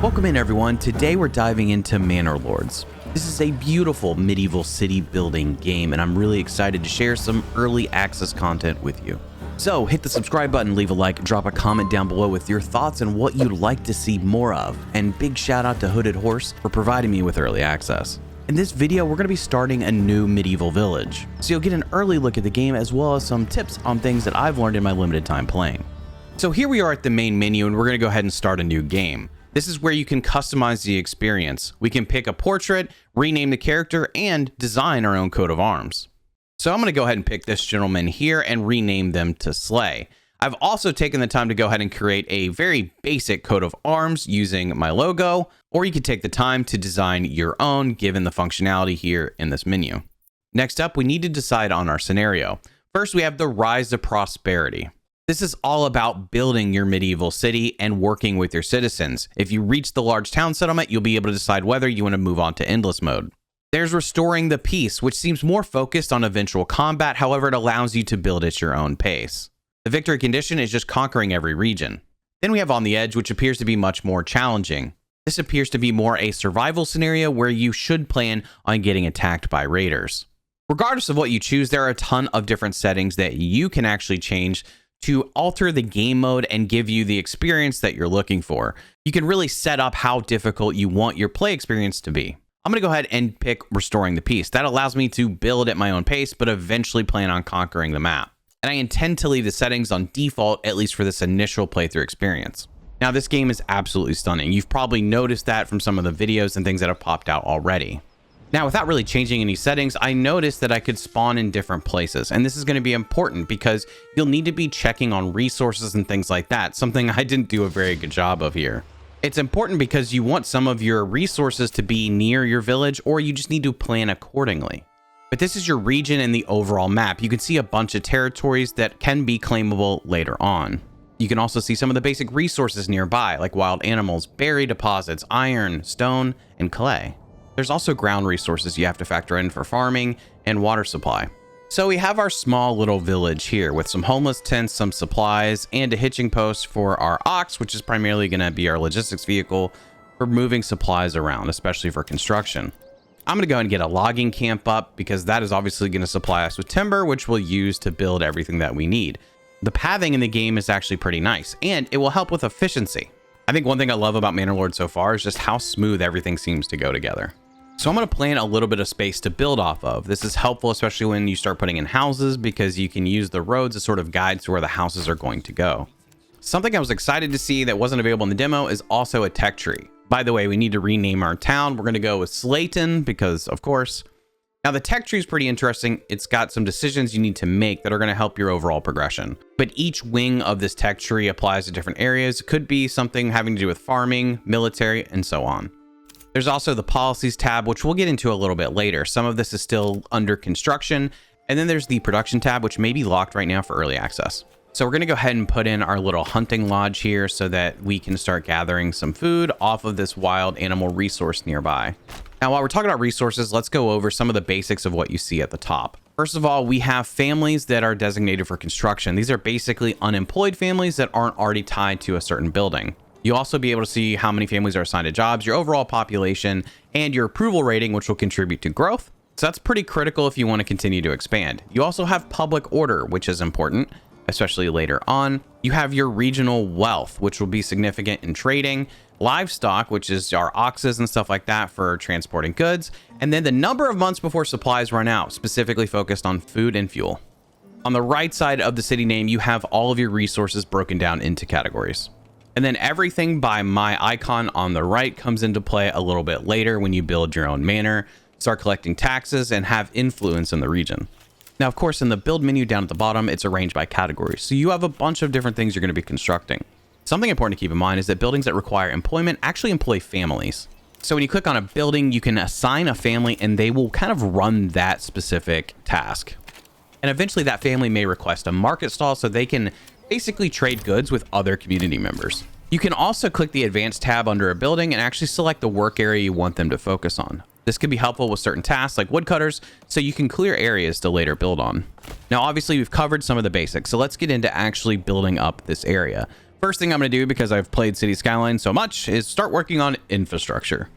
Welcome in, everyone. Today we're diving into Manor Lords. This is a beautiful medieval city building game, and I'm really excited to share some early access content with you. So hit the subscribe button, leave a like, drop a comment down below with your thoughts and what you'd like to see more of. And big shout out to Hooded Horse for providing me with early access. In this video, we're going to be starting a new medieval village, so you'll get an early look at the game as well as some tips on things that I've learned in my limited time playing. So here we are at the main menu, and we're going to go ahead and start a new game. This is where you can customize the experience. We can pick a portrait, rename the character, and design our own coat of arms. So I'm going to go ahead and pick this gentleman here and rename them to Slay. I've also taken the time to go ahead and create a very basic coat of arms using my logo, or you could take the time to design your own given the functionality here in this menu. Next up, we need to decide on our scenario. First, we have the Rise of Prosperity. This is all about building your medieval city and working with your citizens. If you reach the large town settlement, you'll be able to decide whether you want to move on to endless mode. There's Restoring the Peace, which seems more focused on eventual combat. However, it allows you to build at your own pace. The Victory condition is just conquering every region. Then we have On the Edge, which appears to be much more challenging. This appears to be more a survival scenario where you should plan on getting attacked by raiders. Regardless of what you choose, there are a ton of different settings that you can actually change to alter the game mode and give you the experience that you're looking for. You can really set up how difficult you want your play experience to be. I'm going to go ahead and pick Restoring the Peace. That allows me to build at my own pace, but eventually plan on conquering the map. And I intend to leave the settings on default, at least for this initial playthrough experience. Now, this game is absolutely stunning. You've probably noticed that from some of the videos and things that have popped out already. Now, without really changing any settings, I noticed that I could spawn in different places. And this is going to be important because you'll need to be checking on resources and things like that, something I didn't do a very good job of here. It's important because you want some of your resources to be near your village, or you just need to plan accordingly. But this is your region and the overall map. You can see a bunch of territories that can be claimable later on. You can also see some of the basic resources nearby, like wild animals, berry deposits, iron, stone, and clay. There's also ground resources you have to factor in for farming and water supply. So we have our small little village here with some homeless tents, some supplies, and a hitching post for our ox, which is primarily going to be our logistics vehicle for moving supplies around, especially for construction. I'm going to go and get a logging camp up because that is obviously going to supply us with timber, which we'll use to build everything that we need. The pathing in the game is actually pretty nice, and it will help with efficiency. I think one thing I love about Manor Lords so far is just how smooth everything seems to go together. So I'm going to plan a little bit of space to build off of. This is helpful, especially when you start putting in houses, because you can use the roads as sort of guides to where the houses are going to go. Something I was excited to see that wasn't available in the demo is also a tech tree. By the way, we need to rename our town. We're going to go with Slayton because, of course. Now, the tech tree is pretty interesting. It's got some decisions you need to make that are going to help your overall progression. But each wing of this tech tree applies to different areas. It could be something having to do with farming, military, and so on. There's also the policies tab, which we'll get into a little bit later. Some of this is still under construction. And then there's the production tab, which may be locked right now for early access. So we're going to go ahead and put in our little hunting lodge here so that we can start gathering some food off of this wild animal resource nearby. Now, while we're talking about resources, let's go over some of the basics of what you see at the top. First of all, we have families that are designated for construction. These are basically unemployed families that aren't already tied to a certain building. You'll also be able to see how many families are assigned to jobs, your overall population, and your approval rating, which will contribute to growth. So that's pretty critical if you want to continue to expand. You also have public order, which is important, especially later on. You have your regional wealth, which will be significant in trading, livestock, which is our oxes and stuff like that for transporting goods, and then the number of months before supplies run out, specifically focused on food and fuel. On the right side of the city name, you have all of your resources broken down into categories. And then everything by my icon on the right comes into play a little bit later when you build your own manor, start collecting taxes, and have influence in the region. Now, of course, in the build menu down at the bottom, it's arranged by categories. So you have a bunch of different things you're going to be constructing. Something important to keep in mind is that buildings that require employment actually employ families. So when you click on a building, you can assign a family and they will kind of run that specific task. And eventually that family may request a market stall so they can basically trade goods with other community members. You can also click the advanced tab under a building and actually select the work area you want them to focus on. This could be helpful with certain tasks like woodcutters, so you can clear areas to later build on. Now, obviously, we've covered some of the basics, so let's get into actually building up this area. First thing I'm going to do, because I've played City Skylines so much, is start working on infrastructure.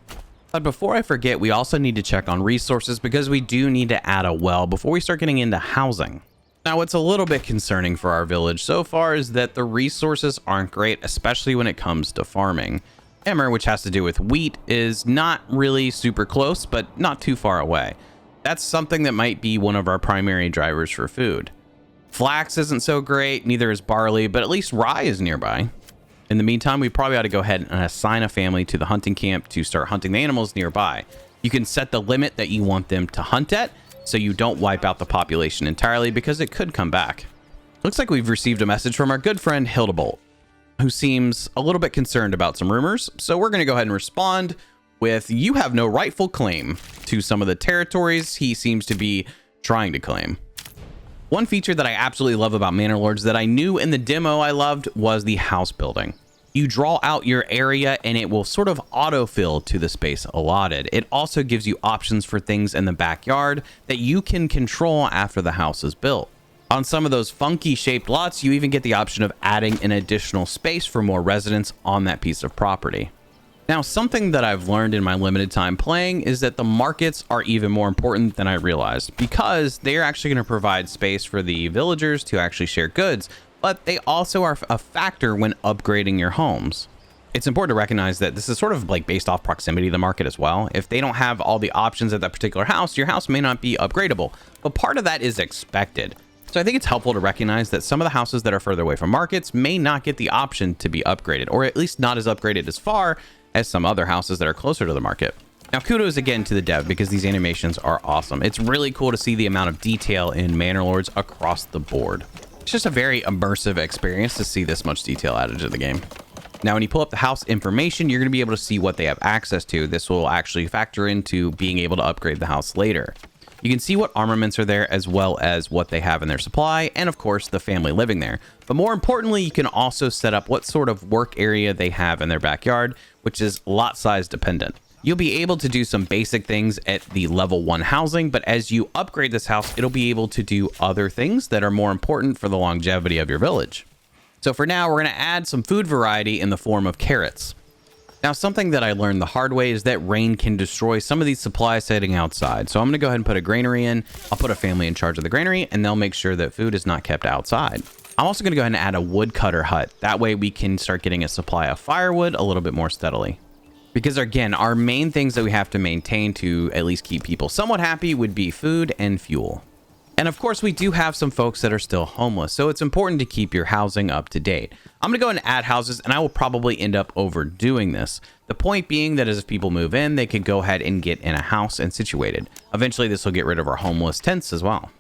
But before I forget, we also need to check on resources because we do need to add a well before we start getting into housing. Now, what's a little bit concerning for our village so far is that the resources aren't great, especially when it comes to farming. Emmer, which has to do with wheat, is not really super close, but not too far away. That's something that might be one of our primary drivers for food. Flax isn't so great, neither is barley, but at least rye is nearby. In the meantime, we probably ought to go ahead and assign a family to the hunting camp to start hunting the animals nearby. You can set the limit that you want them to hunt at, so you don't wipe out the population entirely because it could come back. Looks like we've received a message from our good friend Hildebolt, who seems a little bit concerned about some rumors. So we're going to go ahead and respond with, you have no rightful claim to some of the territories he seems to be trying to claim. One feature that I absolutely love about Manor Lords that I knew in the demo I loved was the house building. You draw out your area and it will sort of autofill to the space allotted. It also gives you options for things in the backyard that you can control after the house is built. On some of those funky shaped lots, you even get the option of adding an additional space for more residents on that piece of property. Now, something that I've learned in my limited time playing is that the markets are even more important than I realized, because they're actually going to provide space for the villagers to actually share goods, but they also are a factor when upgrading your homes. It's important to recognize that this is sort of like based off proximity to the market as well. If they don't have all the options at that particular house, your house may not be upgradable, but part of that is expected. So I think it's helpful to recognize that some of the houses that are further away from markets may not get the option to be upgraded, or at least not as upgraded as far as some other houses that are closer to the market. Now, kudos again to the dev because these animations are awesome. It's really cool to see the amount of detail in Manor Lords across the board. It's just a very immersive experience to see this much detail added to the game. Now, when you pull up the house information, you're going to be able to see what they have access to. This will actually factor into being able to upgrade the house later. You can see what armaments are there as well as what they have in their supply and, of course, the family living there. But more importantly, you can also set up what sort of work area they have in their backyard, which is lot size dependent. You'll be able to do some basic things at the level 1 housing, but as you upgrade this house, it'll be able to do other things that are more important for the longevity of your village. So for now, we're going to add some food variety in the form of carrots. Now, something that I learned the hard way is that rain can destroy some of these supplies sitting outside. So I'm going to go ahead and put a granary in. I'll put a family in charge of the granary, and they'll make sure that food is not kept outside. I'm also going to go ahead and add a woodcutter hut. That way we can start getting a supply of firewood a little bit more steadily. Because again, our main things that we have to maintain to at least keep people somewhat happy would be food and fuel. And of course, we do have some folks that are still homeless, so it's important to keep your housing up to date. I'm going to go ahead and add houses, and I will probably end up overdoing this. The point being that as people move in, they can go ahead and get in a house and situated. Eventually, this will get rid of our homeless tents as well.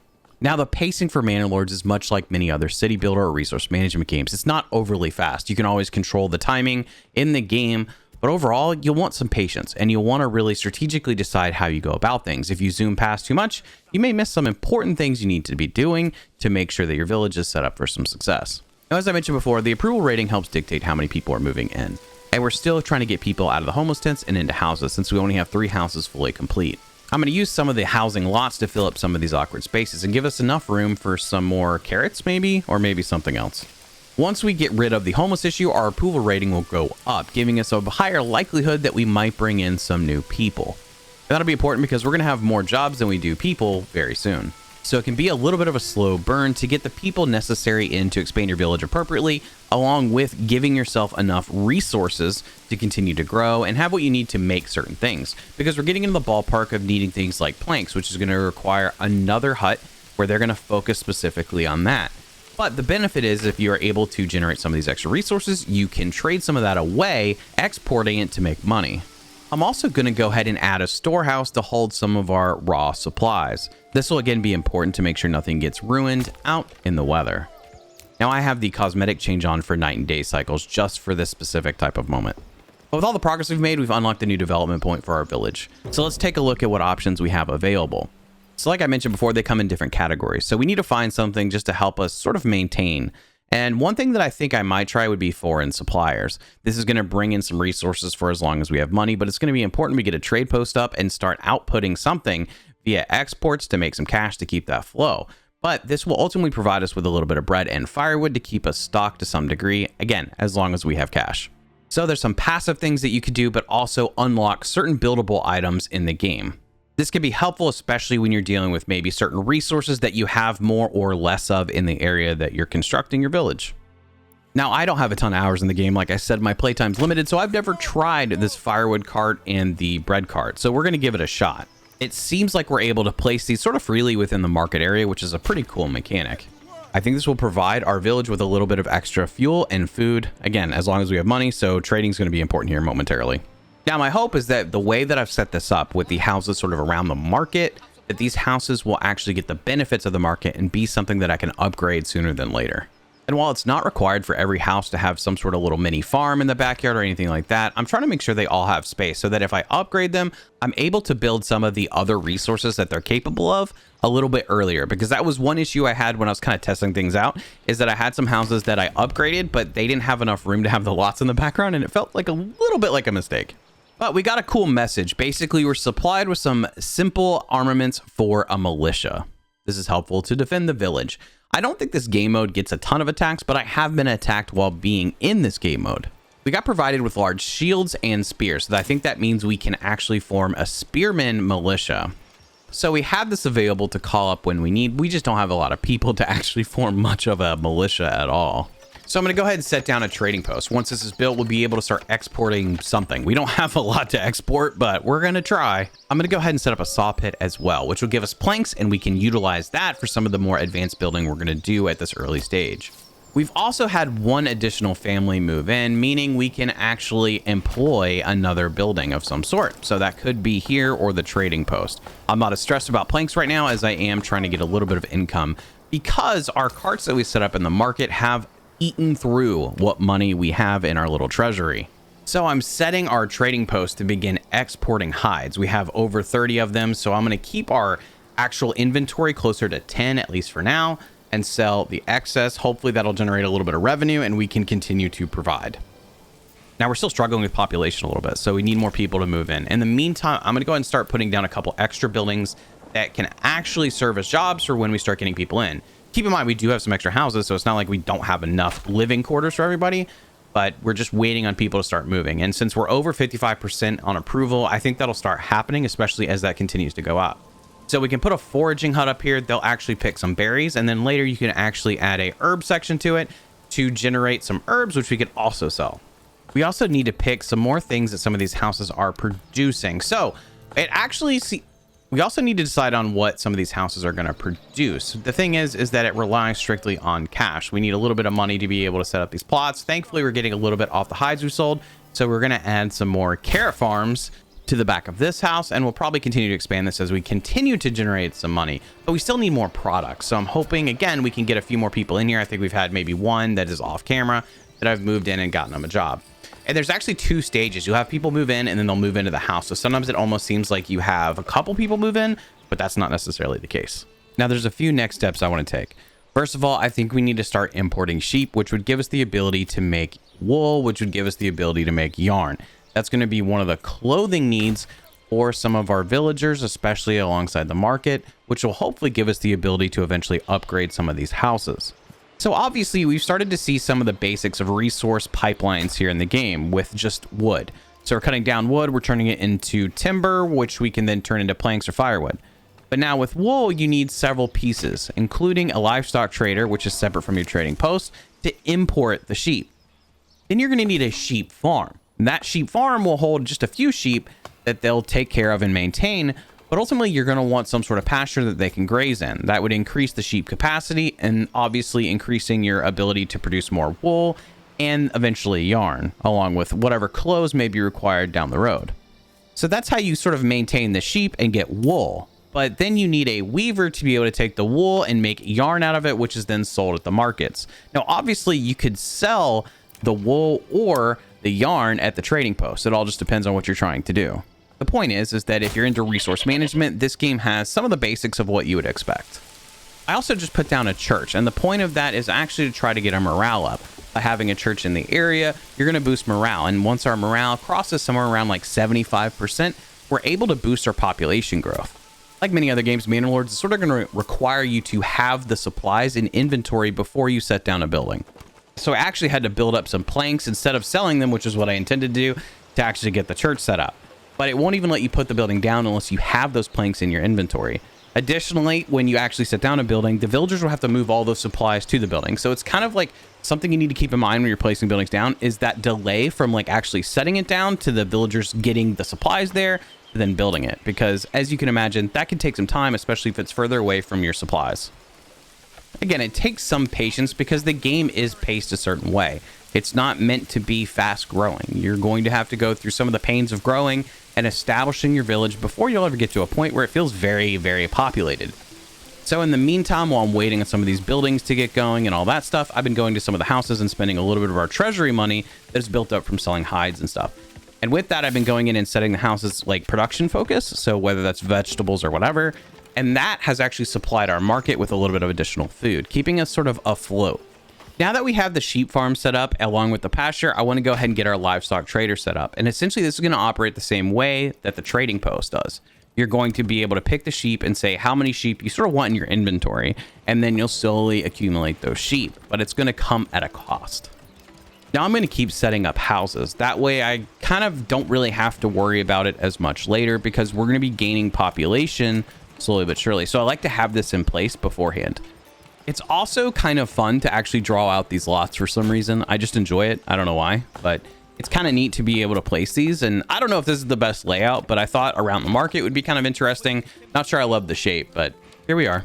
Now, the pacing for Manor Lords is much like many other city builder or resource management games. It's not overly fast. You can always control the timing in the game, but overall, you'll want some patience and you'll want to really strategically decide how you go about things. If you zoom past too much, you may miss some important things you need to be doing to make sure that your village is set up for some success. Now, as I mentioned before, the approval rating helps dictate how many people are moving in. And we're still trying to get people out of the homeless tents and into houses since we only have 3 houses fully complete. I'm going to use some of the housing lots to fill up some of these awkward spaces and give us enough room for some more carrots maybe, or maybe something else. Once we get rid of the homeless issue, our approval rating will go up, giving us a higher likelihood that we might bring in some new people. And that'll be important because we're going to have more jobs than we do people very soon. So it can be a little bit of a slow burn to get the people necessary in to expand your village appropriately, along with giving yourself enough resources to continue to grow and have what you need to make certain things. Because we're getting into the ballpark of needing things like planks, which is going to require another hut where they're going to focus specifically on that. But the benefit is if you are able to generate some of these extra resources, you can trade some of that away, exporting it to make money. I'm also going to go ahead and add a storehouse to hold some of our raw supplies. This will again be important to make sure nothing gets ruined out in the weather. Now I have the cosmetic change on for night and day cycles just for this specific type of moment. But with all the progress we've made, we've unlocked a new development point for our village. So let's take a look at what options we have available. So like I mentioned before, they come in different categories. So we need to find something just to help us sort of maintain. And one thing that I think I might try would be foreign suppliers. This is going to bring in some resources for as long as we have money, but it's going to be important we get a trade post up and start outputting something via exports to make some cash to keep that flow. But this will ultimately provide us with a little bit of bread and firewood to keep us stocked to some degree, again, as long as we have cash. So there's some passive things that you could do, but also unlock certain buildable items in the game. This can be helpful, especially when you're dealing with maybe certain resources that you have more or less of in the area that you're constructing your village. Now, I don't have a ton of hours in the game. Like I said, my playtime's limited, so I've never tried this firewood cart and the bread cart. So we're going to give it a shot. It seems like we're able to place these sort of freely within the market area, which is a pretty cool mechanic. I think this will provide our village with a little bit of extra fuel and food, again, as long as we have money, so trading is going to be important here momentarily. Now, my hope is that the way that I've set this up with the houses sort of around the market, that these houses will actually get the benefits of the market and be something that I can upgrade sooner than later. And while it's not required for every house to have some sort of little mini farm in the backyard or anything like that, I'm trying to make sure they all have space so that if I upgrade them, I'm able to build some of the other resources that they're capable of a little bit earlier. Because that was one issue I had when I was kind of testing things out, is that I had some houses that I upgraded, but they didn't have enough room to have the lots in the background, and it felt like a little bit like a mistake. But we got a cool message. Basically, we're supplied with some simple armaments for a militia. This is helpful to defend the village. I don't think this game mode gets a ton of attacks, but I have been attacked while being in this game mode. We got provided with large shields and spears, so I think that means we can actually form a spearman militia. So we have this available to call up when we need. We just don't have a lot of people to actually form much of a militia at all. So I'm going to go ahead and set down a trading post. Once this is built, we'll be able to start exporting something. We don't have a lot to export, but we're going to try. I'm going to go ahead and set up a saw pit as well, which will give us planks, and we can utilize that for some of the more advanced building we're going to do at this early stage. We've also had one additional family move in, meaning we can actually employ another building of some sort. So that could be here or the trading post. I'm not as stressed about planks right now as I am trying to get a little bit of income, because our carts that we set up in the market have eaten through what money we have in our little treasury. So I'm setting our trading post to begin exporting hides. We have over 30 of them, so I'm going to keep our actual inventory closer to 10, at least for now, and sell the excess. Hopefully that'll generate a little bit of revenue and we can continue to provide. Now, we're still struggling with population a little bit, so we need more people to move in. In the meantime, I'm going to go ahead and start putting down a couple extra buildings that can actually serve as jobs for when we start getting people in. Keep in mind, we do have some extra houses, so it's not like we don't have enough living quarters for everybody, but we're just waiting on people to start moving. And since we're over 55% on approval, I think that'll start happening, especially as that continues to go up. So we can put a foraging hut up here. They'll actually pick some berries, and then later you can actually add a herb section to it to generate some herbs, which we could also sell. We also need to pick some more things that some of these houses are producing. So it actually we also need to decide on what some of these houses are going to produce. The thing is that it relies strictly on cash. We need a little bit of money to be able to set up these plots. Thankfully, we're getting a little bit off the hides we sold. So we're going to add some more carrot farms to the back of this house, and we'll probably continue to expand this as we continue to generate some money. But we still need more products. So I'm hoping, again, we can get a few more people in here. I think we've had maybe one that is off camera that I've moved in and gotten them a job. And there's actually two stages. You'll have people move in and then they'll move into the house. So sometimes it almost seems like you have a couple people move in, but that's not necessarily the case. Now, there's a few next steps I want to take. First of all, I think we need to start importing sheep, which would give us the ability to make wool, which would give us the ability to make yarn. That's going to be one of the clothing needs for some of our villagers, especially alongside the market, which will hopefully give us the ability to eventually upgrade some of these houses. So obviously we've started to see some of the basics of resource pipelines here in the game with just wood. So we're cutting down wood, we're turning it into timber, which we can then turn into planks or firewood. But now with wool, you need several pieces, including a livestock trader, which is separate from your trading post, to import the sheep. Then you're going to need a sheep farm. And that sheep farm will hold just a few sheep that they'll take care of and maintain. But ultimately, you're going to want some sort of pasture that they can graze in. That would increase the sheep capacity and obviously increasing your ability to produce more wool and eventually yarn, along with whatever clothes may be required down the road. So that's how you sort of maintain the sheep and get wool. But then you need a weaver to be able to take the wool and make yarn out of it, which is then sold at the markets. Now, obviously, you could sell the wool or the yarn at the trading post. It all just depends on what you're trying to do. The point is that if you're into resource management, this game has some of the basics of what you would expect. I also just put down a church, and the point of that is actually to try to get our morale up. By having a church in the area, you're going to boost morale, and once our morale crosses somewhere around like 75%, we're able to boost our population growth. Like many other games, Manor Lords is sort of going to require you to have the supplies in inventory before you set down a building. So I actually had to build up some planks instead of selling them, which is what I intended to do, to actually get the church set up. But it won't even let you put the building down unless you have those planks in your inventory. Additionally, when you actually set down a building, the villagers will have to move all those supplies to the building. So it's kind of like something you need to keep in mind when you're placing buildings down is that delay from like actually setting it down to the villagers getting the supplies there, to then building it. Because as you can imagine, that can take some time, especially if it's further away from your supplies. Again, it takes some patience because the game is paced a certain way. It's not meant to be fast growing. You're going to have to go through some of the pains of growing and establishing your village before you'll ever get to a point where it feels very, very populated. So in the meantime, while I'm waiting on some of these buildings to get going and all that stuff, I've been going to some of the houses and spending a little bit of our treasury money that's built up from selling hides and stuff. And with that, I've been going in and setting the houses like production focus. So whether that's vegetables or whatever, and that has actually supplied our market with a little bit of additional food, keeping us sort of afloat. Now that we have the sheep farm set up along with the pasture, I want to go ahead and get our livestock trader set up. And essentially this is going to operate the same way that the trading post does. You're going to be able to pick the sheep and say how many sheep you sort of want in your inventory, and then you'll slowly accumulate those sheep, but it's going to come at a cost. Now I'm going to keep setting up houses. That way I kind of don't really have to worry about it as much later because we're going to be gaining population slowly but surely. So I like to have this in place beforehand. It's also kind of fun to actually draw out these lots for some reason. I just enjoy it. I don't know why, but it's kind of neat to be able to place these. And I don't know if this is the best layout, but I thought around the market would be kind of interesting. Not sure I love the shape, but here we are.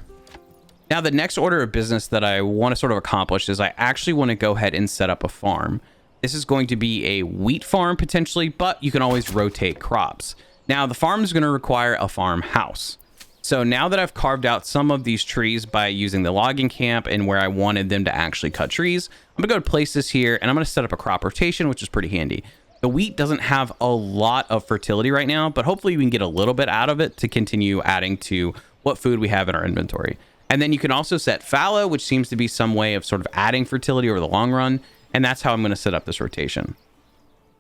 Now, the next order of business that I want to sort of accomplish is I actually want to go ahead and set up a farm. This is going to be a wheat farm potentially, but you can always rotate crops. Now, the farm is going to require a farmhouse. So now that I've carved out some of these trees by using the logging camp and where I wanted them to actually cut trees, I'm gonna go to place this here and I'm gonna set up a crop rotation, which is pretty handy. The wheat doesn't have a lot of fertility right now, but hopefully we can get a little bit out of it to continue adding to what food we have in our inventory. And then you can also set fallow, which seems to be some way of sort of adding fertility over the long run. And that's how I'm gonna set up this rotation.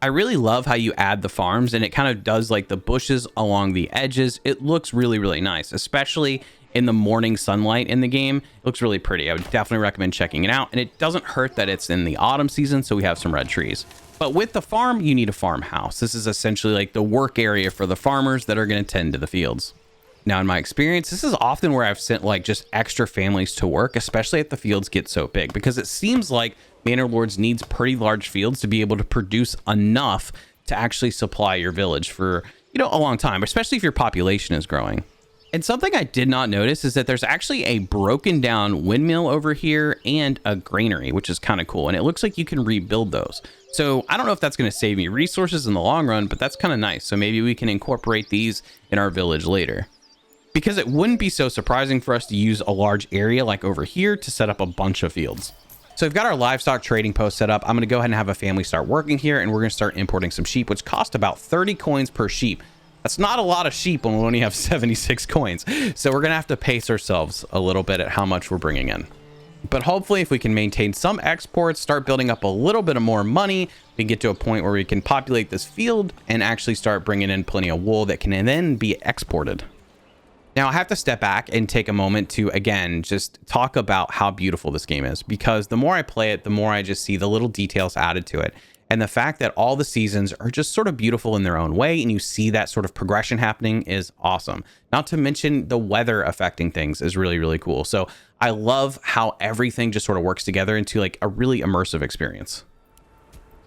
I really love how you add the farms and it kind of does like the bushes along the edges. It looks really, really nice, especially in the morning sunlight in the game. It looks really pretty. I would definitely recommend checking it out. And it doesn't hurt that it's in the autumn season, so we have some red trees. But with the farm, you need a farmhouse. This is essentially like the work area for the farmers that are going to tend to the fields. Now, in my experience, this is often where I've sent like just extra families to work, especially if the fields get so big, because it seems like Manor Lords needs pretty large fields to be able to produce enough to actually supply your village for, you know, a long time, especially if your population is growing. And something I did not notice is that there's actually a broken down windmill over here and a granary, which is kind of cool. And it looks like you can rebuild those. So I don't know if that's going to save me resources in the long run, but that's kind of nice. So maybe we can incorporate these in our village later. Because it wouldn't be so surprising for us to use a large area like over here to set up a bunch of fields. So we've got our livestock trading post set up. I'm going to go ahead and have a family start working here, and we're going to start importing some sheep, which cost about 30 coins per sheep. That's not a lot of sheep when we only have 76 coins. So we're going to have to pace ourselves a little bit at how much we're bringing in. But hopefully if we can maintain some exports, start building up a little bit of more money, we can get to a point where we can populate this field and actually start bringing in plenty of wool that can then be exported. Now I have to step back and take a moment to, again, just talk about how beautiful this game is, because the more I play it, the more I just see the little details added to it. And the fact that all the seasons are just sort of beautiful in their own way, and you see that sort of progression happening is awesome. Not to mention the weather affecting things is really, really cool. So I love how everything just sort of works together into like a really immersive experience.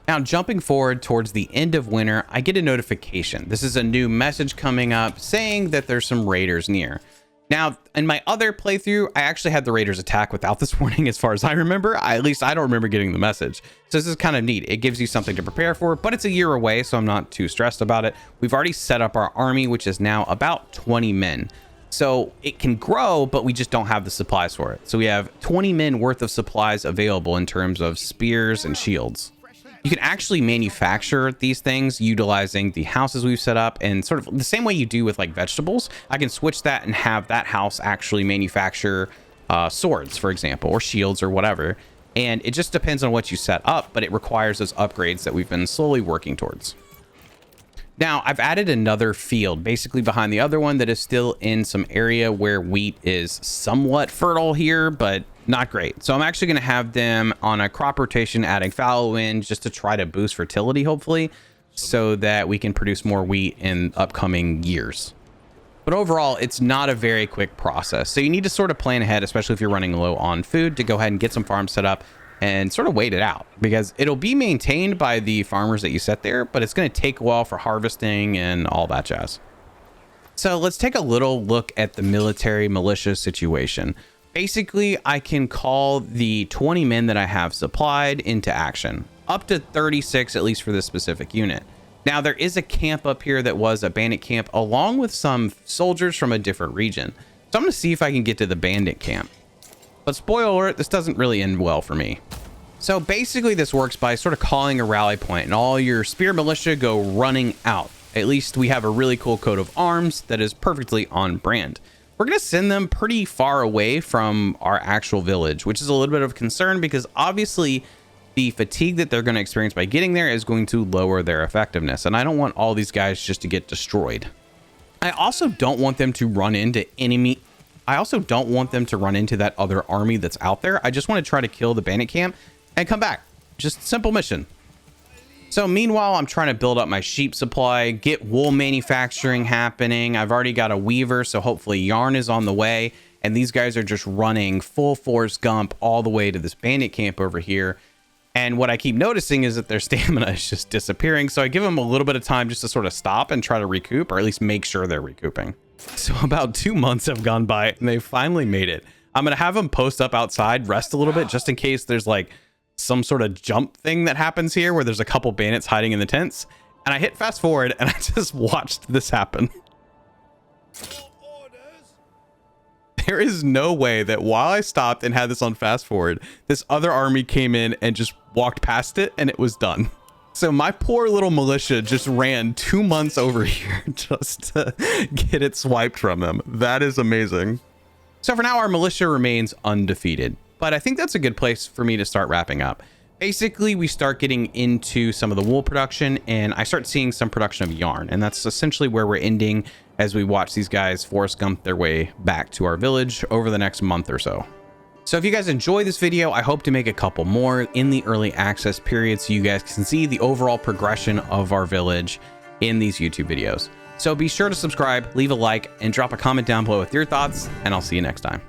Now, jumping forward towards the end of winter, I get a notification. This is a new message coming up saying that there's some raiders near. Now, in my other playthrough, I actually had the raiders attack without this warning as far as I remember. At least I don't remember getting the message. So this is kind of neat. It gives you something to prepare for, but it's a year away, so I'm not too stressed about it. We've already set up our army, which is now about 20 men. So it can grow, but we just don't have the supplies for it. So we have 20 men worth of supplies available in terms of spears and shields. You can actually manufacture these things utilizing the houses we've set up, and sort of the same way you do with like vegetables. I can switch that and have that house actually manufacture swords, for example, or shields or whatever. And it just depends on what you set up, but it requires those upgrades that we've been slowly working towards. Now, I've added another field basically behind the other one that is still in some area where wheat is somewhat fertile here, but not great. So I'm actually going to have them on a crop rotation, adding fallow in just to try to boost fertility, hopefully, so that we can produce more wheat in upcoming years. But overall, it's not a very quick process. So you need to sort of plan ahead, especially if you're running low on food, to go ahead and get some farms set up and sort of wait it out, because it'll be maintained by the farmers that you set there, but it's going to take a while for harvesting and all that jazz. So let's take a little look at the military militia situation. Basically, I can call the 20 men that I have supplied into action, up to 36, at least for this specific unit. Now, there is a camp up here that was a bandit camp, along with some soldiers from a different region. So I'm going to see if I can get to the bandit camp. But spoiler alert, this doesn't really end well for me. So basically this works by sort of calling a rally point, and all your spear militia go running out. At least we have a really cool coat of arms that is perfectly on brand. We're going to send them pretty far away from our actual village, which is a little bit of concern because obviously the fatigue that they're going to experience by getting there is going to lower their effectiveness. And I don't want all these guys just to get destroyed. I also don't want them to run into enemy. I also don't want them to run into that other army that's out there. I just want to try to kill the bandit camp and come back. Just simple mission. So meanwhile, I'm trying to build up my sheep supply, get wool manufacturing happening. I've already got a weaver, so hopefully yarn is on the way. And these guys are just running full force Gump all the way to this bandit camp over here. And what I keep noticing is that their stamina is just disappearing. So I give them a little bit of time just to sort of stop and try to recoup, or at least make sure they're recouping. So about 2 months have gone by and they finally made it. I'm going to have them post up outside, rest a little bit, just in case there's like some sort of jump thing that happens here where there's a couple bandits hiding in the tents. And I hit fast forward and I just watched this happen. There is no way that while I stopped and had this on fast forward, this other army came in and just walked past it and it was done. So my poor little militia just ran 2 months over here just to get it swiped from them. That is amazing. So for now, our militia remains undefeated, but I think that's a good place for me to start wrapping up. Basically, we start getting into some of the wool production and I start seeing some production of yarn. And that's essentially where we're ending as we watch these guys Forrest Gump their way back to our village over the next month or so. So if you guys enjoy this video, I hope to make a couple more in the early access period so you guys can see the overall progression of our village in these YouTube videos. So be sure to subscribe, leave a like, and drop a comment down below with your thoughts, and I'll see you next time.